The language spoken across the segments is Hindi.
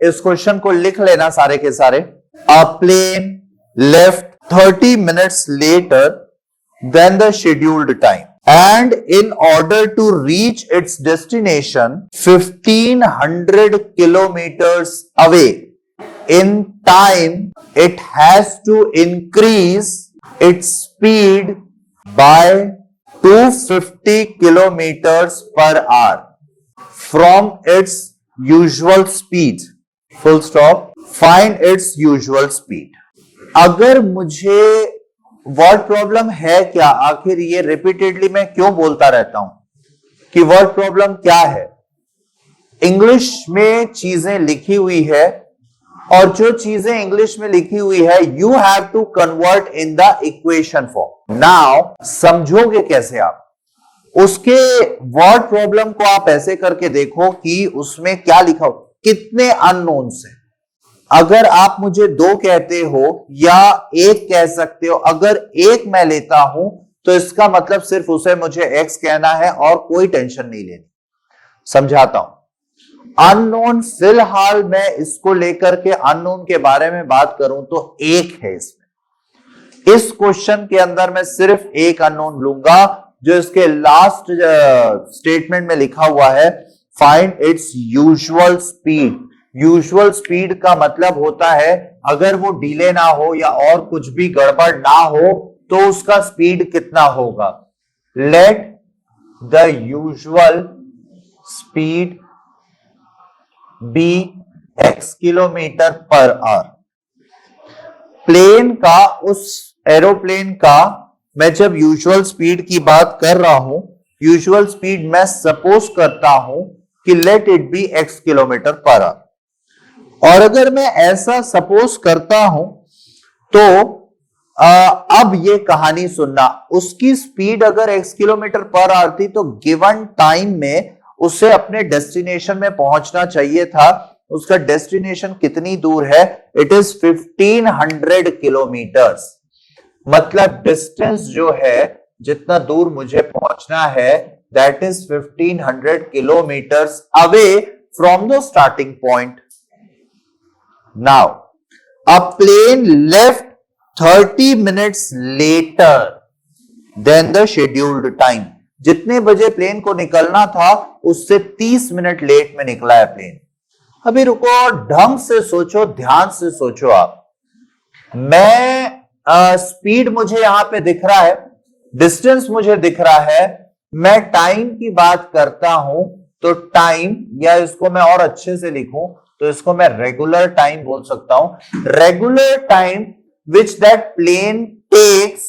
इस क्वेश्चन को लिख लेना सारे के सारे। अ plane left 30 minutes later than the scheduled time, and in order to reach its destination 1500 kilometers away in time, it has to increase its speed by 250 kilometers per hour from its usual speed. Full stop. Find its usual speed. अगर मुझे वर्ड प्रॉब्लम है क्या, आखिर ये रिपीटेडली मैं क्यों बोलता रहता हूं कि वर्ड प्रॉब्लम क्या है। इंग्लिश में चीजें लिखी हुई है और जो चीजें इंग्लिश में लिखी हुई है you have to convert in the equation form. Now समझोगे कैसे आप उसके वर्ड प्रॉब्लम को, आप ऐसे करके देखो कि उसमें क्या लिखा हो, कितने अननोन्स हैं। अगर आप मुझे 2 कहते हो या 1 कह सकते हो, अगर 1 मैं लेता हूं तो इसका मतलब सिर्फ उसे मुझे x कहना है और कोई टेंशन नहीं लेनी। समझाता हूं। अननोन, फिलहाल मैं इसको लेकर के अननोन के बारे में बात करूं तो 1 है इसमें। इस क्वेश्चन के अंदर मैं सिर्फ 1 अननोन लूंगा जो इसके लास्ट स्टेटमेंट में लिखा हुआ है, find its usual speed. Usual speed का मतलब होता है अगर वो डिले ना हो या और कुछ भी गड़बड़ ना हो तो उसका स्पीड कितना होगा। Let the usual speed be x kilometre per hour. Plane का, उस एरोप्लेन का मैं जब यूजुअल स्पीड की बात कर रहा हूं, यूजुअल स्पीड मैं सपोज करता हूं कि let it be x kilometre per our. और अगर मैं ऐसा सपोज करता हूं तो अब ये कहानी सुनना, उसकी स्पीड अगर x किलोमीटर पर आवर थी तो गिवन टाइम में उसे अपने डेस्टिनेशन में पहुंचना चाहिए था। उसका डेस्टिनेशन कितनी दूर है, इट इज 1500 किलोमीटर्स। मतलब डिस्टेंस जो है, जितना दूर मुझे पहुंचना है, that is 1500 kilometres away from the starting point. Now, a plane left 30 minutes later than the scheduled time. जितने बजे प्लेन को निकलना था उससे 30 मिनट लेट में निकला है प्लेन। अभी रुको, ढंग से सोचो, ध्यान से सोचो आप। मैं स्पीड मुझे यहां पे दिख रहा है, डिस्टेंस मुझे दिख रहा है, मैं टाइम की बात करता हूं तो टाइम, या इसको मैं और अच्छे से लिखूं तो इसको मैं रेगुलर टाइम बोल सकता हूं। Regular time which that plane takes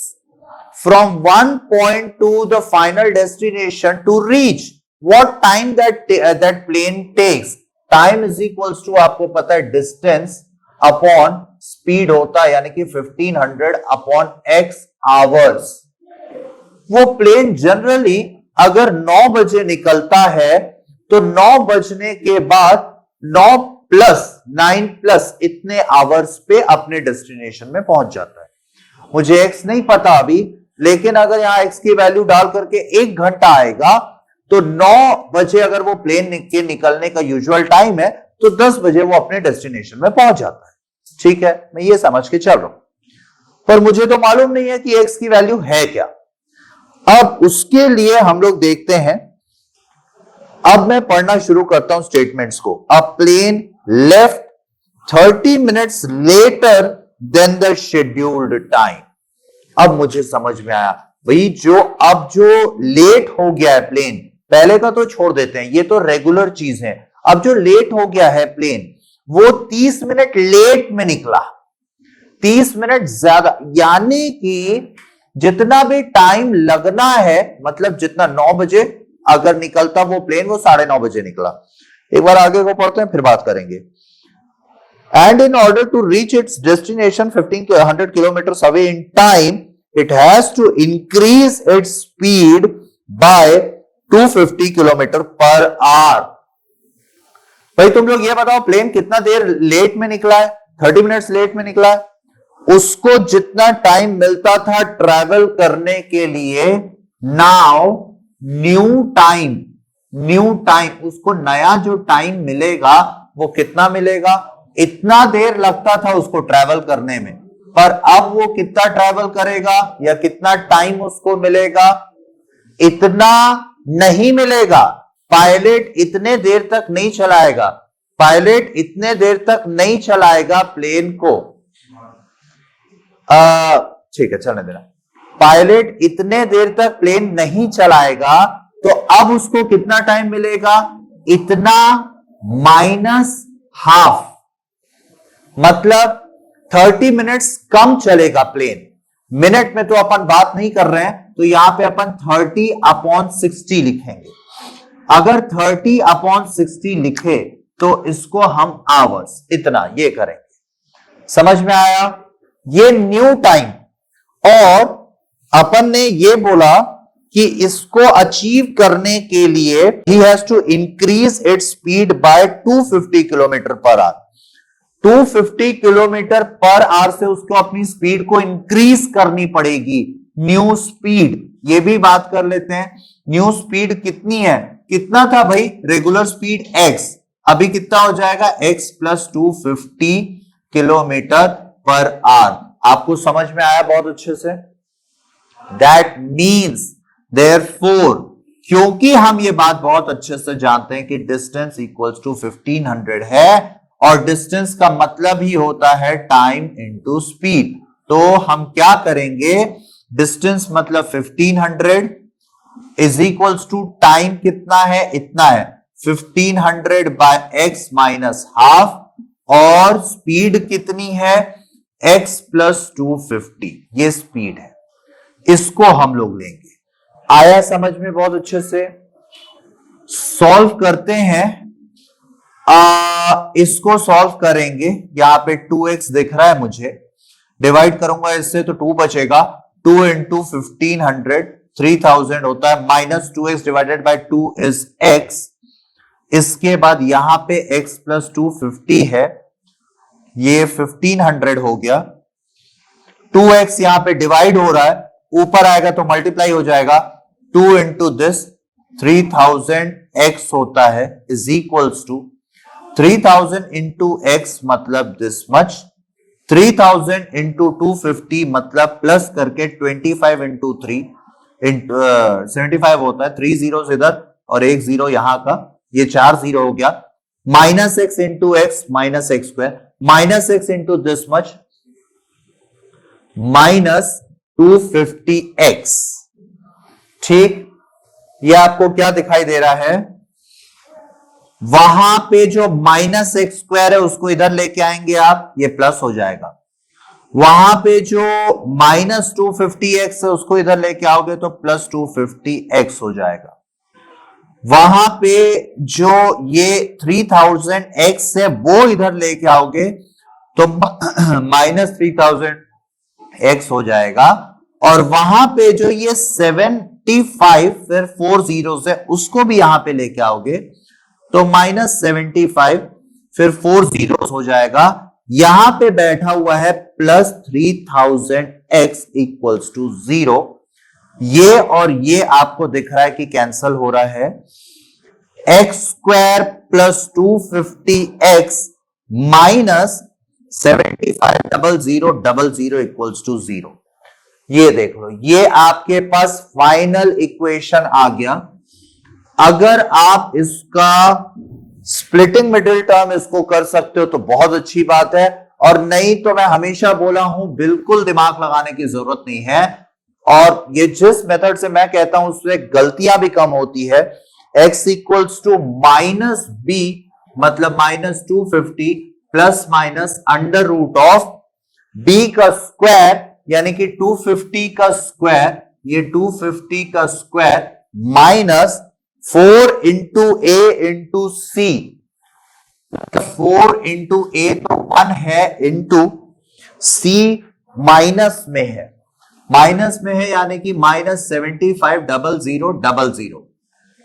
from one point to the final destination to reach, what time that plane takes. Time is equals to, आपको पता है, डिस्टेंस अपॉन स्पीड होता है, यानी कि 1500 अपॉन x आवर्स। वो प्लेन जनरली अगर 9 बजे निकलता है तो 9 बजने के बाद 9 प्लस 9 प्लस इतने आवर्स पे अपने डेस्टिनेशन में पहुंच जाता है। मुझे x नहीं पता अभी, लेकिन अगर यहां x की वैल्यू डाल करके 1 घंटा आएगा तो 9 बजे अगर वो प्लेन के निकलने का यूजुअल टाइम है तो 10 बजे वो अपने डेस्टिनेशन में पहुंच जाता है। ठीक है, मैं ये समझ के चल रहा हूं, पर मुझे तो मालूम नहीं है कि x की वैल्यू है क्या। अब उसके लिए हम लोग देखते हैं, अब मैं पढ़ना शुरू करता हूं स्टेटमेंट्स को। A plane left 30 minutes later than the scheduled time. अब मुझे समझ में आया भाई, जो लेट हो गया है प्लेन, पहले का तो छोड़ देते हैं, ये तो रेगुलर चीज है। अब जो लेट हो गया है प्लेन, वो 30 मिनट लेट में निकला, 30 मिनट ज्यादा, यानी कि जितना भी टाइम लगना है, मतलब जितना 9 बजे अगर निकलता वो प्लेन, वो 9:30 बजे निकला। एक बार आगे को पढ़ते हैं फिर बात करेंगे। And in order to reach its destination 1500 kilometre away in time, it has to increase its speed by 250 kilometre per hour. भाई तुम लोग ये बताओ, प्लेन कितना देर लेट में निकला है, 30 मिनट्स लेट में निकला है। उसको जितना टाइम मिलता था ट्रैवल करने के लिए, नाउ न्यू टाइम, उसको नया जो टाइम मिलेगा वो कितना मिलेगा? इतना देर लगता था उसको ट्रैवल करने में, पर अब वो कितना ट्रैवल करेगा या कितना टाइम उसको मिलेगा? इतना नहीं मिलेगा। पायलट इतने देर तक नहीं चलाएगा, पायलट इतने देर तक नहीं चलाएगा प्लेन को। ठीक है, चलने देना। पायलट इतने देर तक प्लेन नहीं चलाएगा, तो अब उसको कितना टाइम मिलेगा? इतना माइनस हाफ, मतलब 30 मिनट्स कम चलेगा प्लेन। मिनट में तो अपन बात नहीं कर रहे हैं, तो यहां पे अपन 30/60 लिखेंगे। अगर 30/60 लिखे तो इसको हम आवर्स इतना ये करेंगे। समझ में आया? ये न्यू टाइम। और अपन ने ये बोला कि इसको अचीव करने के लिए ही has to increase its speed by 250 kilometre per hour. 250 kilometre per hour से उसको अपनी स्पीड को इंक्रीज करनी पड़ेगी। न्यू स्पीड, ये भी बात कर लेते हैं। न्यू स्पीड कितनी है? कितना था भाई रेगुलर स्पीड? x, अभी कितना हो जाएगा? x plus 250 kilometre per our. आपको समझ में आया बहुत अच्छे से? दैट मीन्स देयरफॉर, क्योंकि हम ये बात बहुत अच्छे से जानते हैं कि डिस्टेंस इक्वल्स टू 1500 है, और डिस्टेंस का मतलब ही होता है टाइम इनटू स्पीड, तो हम क्या करेंगे? डिस्टेंस मतलब 1500 इज इक्वल्स टू टाइम कितना है? इतना है 1500 बाय x माइनस हाफ, और स्पीड कितनी है? x प्लस 250, ये स्पीड है। इसको हम लोग लेंगे। आया समझ में बहुत अच्छे से? सॉल्व करते हैं। इसको सॉल्व करेंगे। यहां पे 2x दिख रहा है मुझे, डिवाइड करूंगा इससे तो 2 बचेगा। 2 इंटू 1500 3000 होता है, minus 2x divided by 2 is x। इसके बाद यहां पे x प्लस 250 है, ये 1500 हो गया। 2x यहां पे डिवाइड हो रहा है, ऊपर आएगा तो मल्टीप्लाई हो जाएगा। 2 इंटू दिस 3000x होता है, is equals to 3000 into x मतलब दिस मच, 3000 इंटू 250 मतलब प्लस करके 25 इंटू 3 75 होता है। 3 जीरो इधर और 1 जीरो यहां का, ये 4 जीरो हो गया। Minus x into x minus x square, minus x into this much minus 250x। ठीक, ये आपको क्या दिखाई दे रहा है? वहां पे जो माइनस एक्स स्क्वायर है उसको इधर लेके आएंगे आप, ये प्लस हो जाएगा। वहां पे जो माइनस 250x है उसको इधर लेके आओगे तो प्लस 250x हो जाएगा। वहां पे जो ये 3000x है वो इधर लेके आओगे तो माइनस 3000x हो जाएगा। और वहां पे जो ये 75 फिर 4 जीरो है उसको भी यहां पे लेके आओगे तो माइनस 75 फिर 4 जीरो हो जाएगा। यहां पे बैठा हुआ है प्लस 3000x इक्वल्स टू 0। ये और ये आपको दिख रहा है कि कैंसल हो रहा है। X square plus 250x minus 750000 equals to 0। ये देख लो, ये आपके पास फाइनल इक्वेशन आ गया। अगर आप इसका स्प्लिटिंग मिडिल टर्म इसको कर सकते हो तो बहुत अच्छी बात है, और नहीं तो मैं हमेशा बोला हूं बिल्कुल दिमाग लगाने की जरूरत नहीं है। और ये जिस मेथड से मैं कहता हूं उससे गलतियां भी कम होती है। x equals to minus b मतलब minus 250 plus minus under root of b का स्क्वायर, यानी कि 250 का स्क्वायर, ये 250 का square minus 4 into a into c, 4 into a तो 1 है इंटू सी माइनस में है, माइनस में है यानी कि माइनस 750000।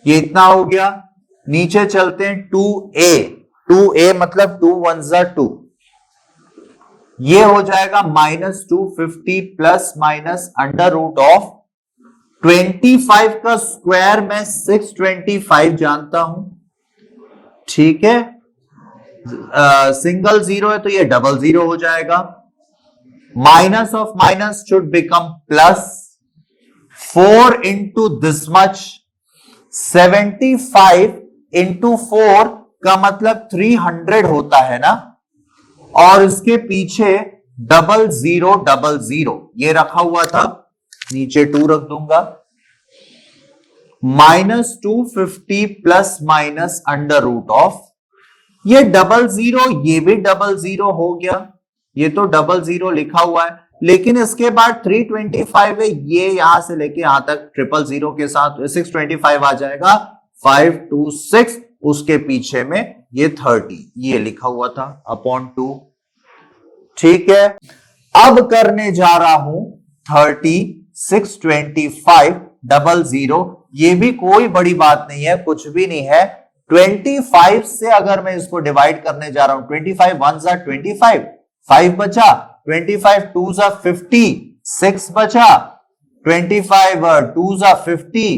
ये इतना हो गया। नीचे चलते हैं 2a, 2a मतलब 2 1 2, ये हो जाएगा minus 250 plus minus under root of 25 का स्क्वायर मैं 625 जानता हूं, ठीक है। सिंगल जीरो है तो ये डबल जीरो हो जाएगा। Minus of minus should become plus. 4 into this much 75 into 4 का मतलब 300 होता है ना, और इसके पीछे डबल जीरो ये रखा हुआ था, नीचे 2 रख दूंगा। -250 plus minus under root of, ये डबल जीरो, ये भी डबल जीरो हो गया, ये तो डबल जीरो लिखा हुआ है, लेकिन इसके बाद 325 है, ये यहां से लेके यहां तक 000 के साथ 625 आ जाएगा। 526 उसके पीछे में ये 30 ये लिखा हुआ था अपॉन 2। ठीक है, अब करने जा रहा हूं 30 625 00, ये भी कोई बड़ी बात नहीं है, कुछ भी नहीं है। 25 से अगर मैं इसको डिवाइड करने जा रहा हूं, 25 1 जा 25, 5 बचा, 25 2 जा 50, 6 बचा, 25 2 जा 50,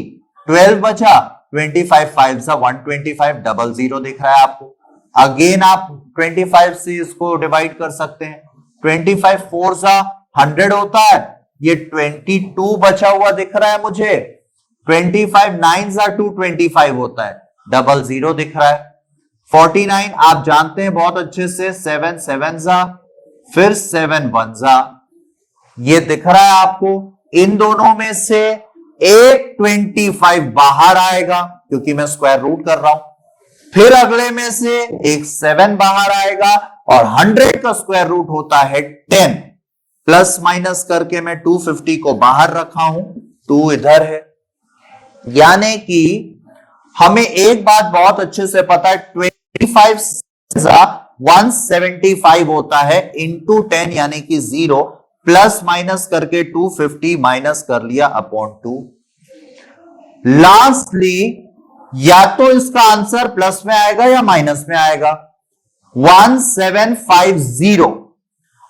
12 बचा, 25 5 जा 125 00 दिख रहा है आपको। अगेन आप 25 से इसको डिवाइड कर सकते हैं। 25 4 जा 100 होता है, ये 22 बचा हुआ दिख रहा है मुझे। 25 9 जा 225 होता है, 00 दिख रहा है। 49 आप जानते हैं बहुत अच्छे से, 7 7 जा, फिर 7 1 जा, ये दिख रहा है आपको। इन दोनों में से एक 25 बाहर आएगा क्योंकि मैं स्क्वायर रूट कर रहा हूं, फिर अगले में से एक 7 बाहर आएगा, और 100 का स्क्वायर रूट होता है 10। प्लस माइनस करके मैं 250 को बाहर रखा हूं, 2 इधर है, यानी कि हमें एक बात बहुत अच्छे से पता है, 25 175 होता है इंटू 10 यानी कि 0, प्लस माइनस करके 250 माइनस कर लिया अपॉन 2। लास्टली या तो इसका आंसर प्लस में आएगा या माइनस में आएगा। 1750,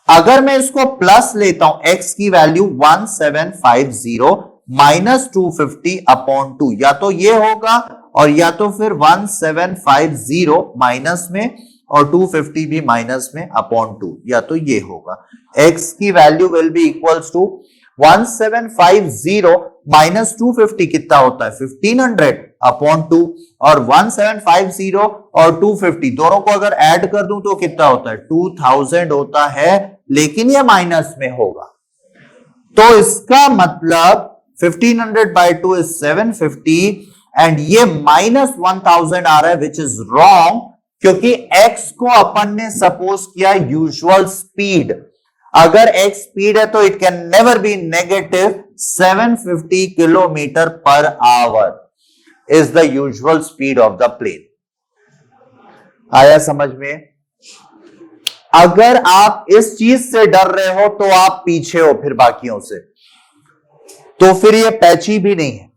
अगर मैं इसको प्लस लेता हूं, x की वैल्यू 1750 माइनस 250 अपॉन 2, या तो ये होगा और या तो फिर 1750 माइनस में और 250 भी माइनस में अपॉन 2, या तो ये होगा। x की value will be equals to 1750 minus 250 कितना होता है 1500 अपॉन 2, और 1750 और 250 दोनों को अगर ऐड कर दूं तो कितना होता है 2000 होता है, लेकिन ये माइनस में होगा। तो इसका मतलब 1500 by 2 is 750 एंड ये माइनस 1000 आ रहा है, विच इज रॉन्ग, क्योंकि x को अपन ने सपोज किया यूजुअल स्पीड। अगर x स्पीड है तो it can never be negative. 750 kilometre per hour is the usual speed of the plane. आया समझ में? अगर आप इस चीज से डर रहे हो तो आप पीछे हो फिर बाकियों से, तो फिर ये पैची भी नहीं है,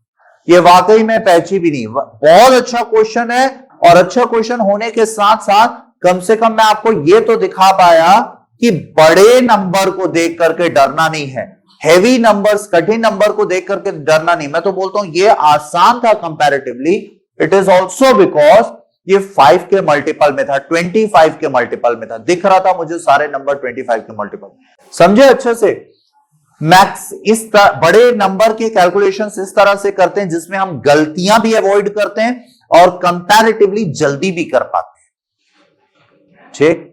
ये वाकई में पैची भी नहीं। बहुत अच्छा क्वेश्चन है, और अच्छा क्वेश्चन होने के साथ साथ कम से कम मैं आपको ये तो दिखा पाया कि बड़े नंबर को देख करके डरना नहीं है, हेवी नंबर्स, कठिन नंबर को देख करके डरना नहीं। मैं तो बोलता हूं ये आसान था comparatively. It is also because ये 5 के मल्टीपल में था, 25 के मल्टीपल में था, दिख रहा था मुझे सारे नंबर 25 के मल्टीपल। समझे अच्छे से? मैथ्स इस बड़े नंबर के कैलकुलेशंस इस तरह से करते हैं जिसमें हम गलतियां भी अवॉइड करते हैं और कंपैरेटिवली जल्दी भी कर पाते हैं। ठीक।